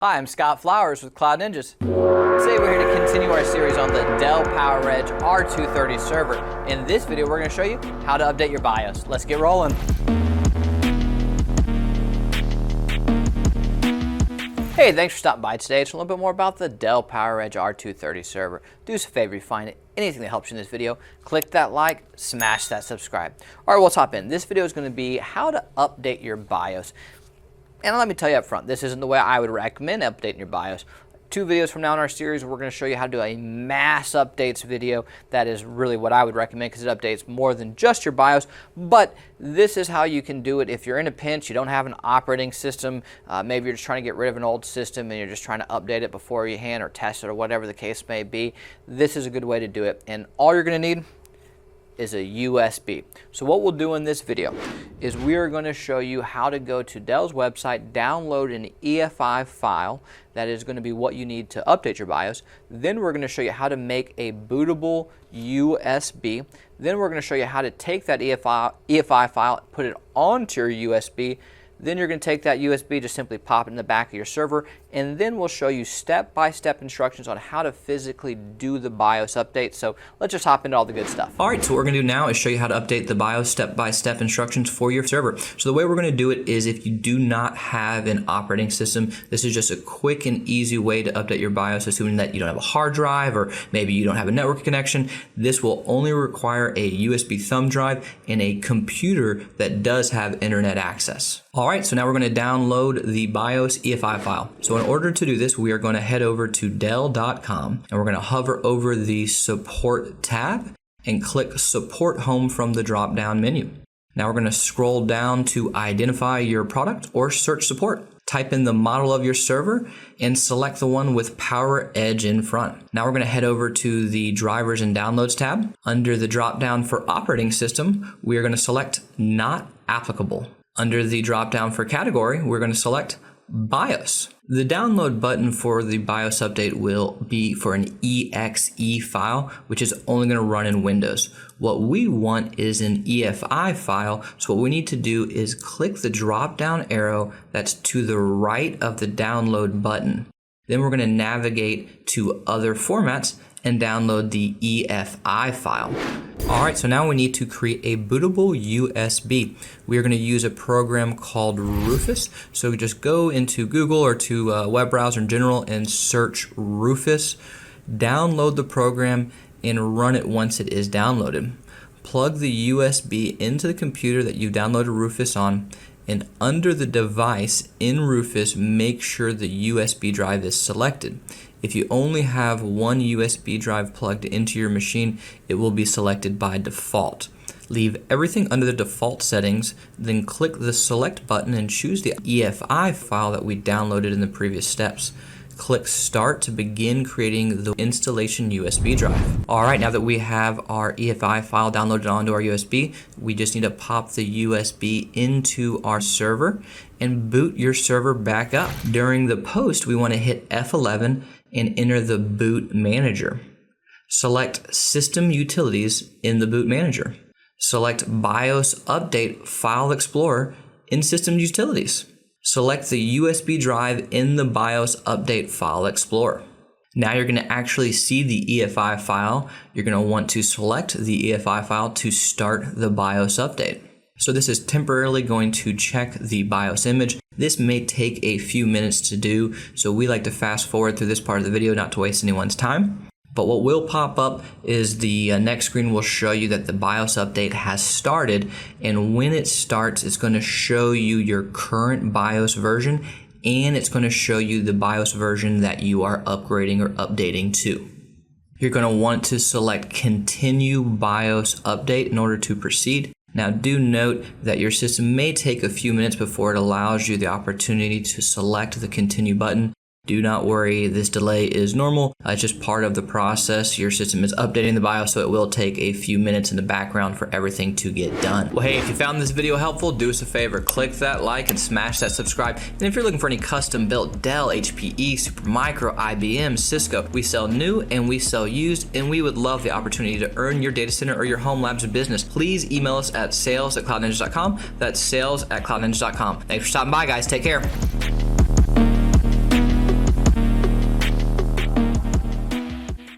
Hi, I'm Scott Flowers with Cloud Ninjas. Today we're here to continue our series on the Dell PowerEdge R230 server. In this video, we're going to show you how to update your BIOS. Let's get rolling. Hey, thanks for stopping by today. It's a little bit more about the Dell PowerEdge R230 server. Do us a favor, if you find anything that helps you in this video, click that like, smash that subscribe. All right, let's hop in. This video is going to be how to update your BIOS. And let me tell you up front, this isn't the way I would recommend updating your BIOS. 2 videos from now in our series, we're going to show you how to do a mass updates video. That is really what I would recommend because it updates more than just your BIOS. But this is how you can do it if you're in a pinch, you don't have an operating system, maybe you're just trying to get rid of an old system and you're just trying to update it before you hand or test it or whatever the case may be. This is a good way to do it. And all you're going to need is a USB. So what we'll do in this video is we are going to show you how to go to Dell's website, download an EFI file. That is going to be what you need to update your BIOS. Then we're going to show you how to make a bootable USB. Then we're going to show you how to take that EFI file, put it onto your USB. Then you're going to take that USB, just simply pop it in the back of your server, and then we'll show you step-by-step instructions on how to physically do the BIOS update. So let's just hop into all the good stuff. All right, so what we're going to do now is show you how to update the BIOS step-by-step instructions for your server. So the way we're going to do it is if you do not have an operating system, this is just a quick and easy way to update your BIOS, assuming that you don't have a hard drive or maybe you don't have a network connection. This will only require a USB thumb drive and a computer that does have internet access. All right, so now we're going to download the BIOS EFI file. So in order to do this, we are going to head over to Dell.com and we're going to hover over the Support tab and click Support Home from the drop-down menu. Now we're going to scroll down to identify your product or search support. Type in the model of your server and select the one with PowerEdge in front. Now we're going to head over to the Drivers and Downloads tab. Under the drop-down for Operating System, we are going to select Not Applicable. Under the drop-down for category, we're going to select BIOS. The download button for the BIOS update will be for an EXE file, which is only going to run in Windows. What we want is an EFI file, so what we need to do is click the drop-down arrow that's to the right of the download button. Then we're going to navigate to Other Formats and download the EFI file. All right, so now we need to create a bootable USB. We are going to use a program called Rufus. So just go into Google or to a web browser in general and search Rufus. Download the program and run it once it is downloaded. Plug the USB into the computer that you downloaded Rufus on, and under the device in Rufus, make sure the USB drive is selected. If you only have one USB drive plugged into your machine, it will be selected by default. Leave everything under the default settings, then click the select button and choose the EFI file that we downloaded in the previous steps. Click Start to begin creating the installation USB drive. All right, now that we have our EFI file downloaded onto our USB, we just need to pop the USB into our server and boot your server back up. During the post, we want to hit F11 and enter the boot manager. Select System Utilities in the boot manager. Select BIOS Update File Explorer in System Utilities. Select the USB drive in the BIOS Update File Explorer. Now you're going to actually see the EFI file. You're going to want to select the EFI file to start the BIOS update. So this is temporarily going to check the BIOS image. This may take a few minutes to do, so we like to fast forward through this part of the video not to waste anyone's time. But what will pop up is the next screen will show you that the BIOS update has started, and when it starts, it's going to show you your current BIOS version, and it's going to show you the BIOS version that you are upgrading or updating to. You're going to want to select Continue BIOS Update in order to proceed. Now do note that your system may take a few minutes before it allows you the opportunity to select the Continue button. Do not worry, this delay is normal. It's just part of the process. Your system is updating the BIOS, so it will take a few minutes in the background for everything to get done. Well, hey, if you found this video helpful, do us a favor. Click that like and smash that subscribe. And if you're looking for any custom-built Dell, HPE, Supermicro, IBM, Cisco, we sell new and we sell used, and we would love the opportunity to earn your data center or your home labs business. Please email us at sales@cloudninjas.com. That's sales@cloudninjas.com. Thanks for stopping by, guys. Take care.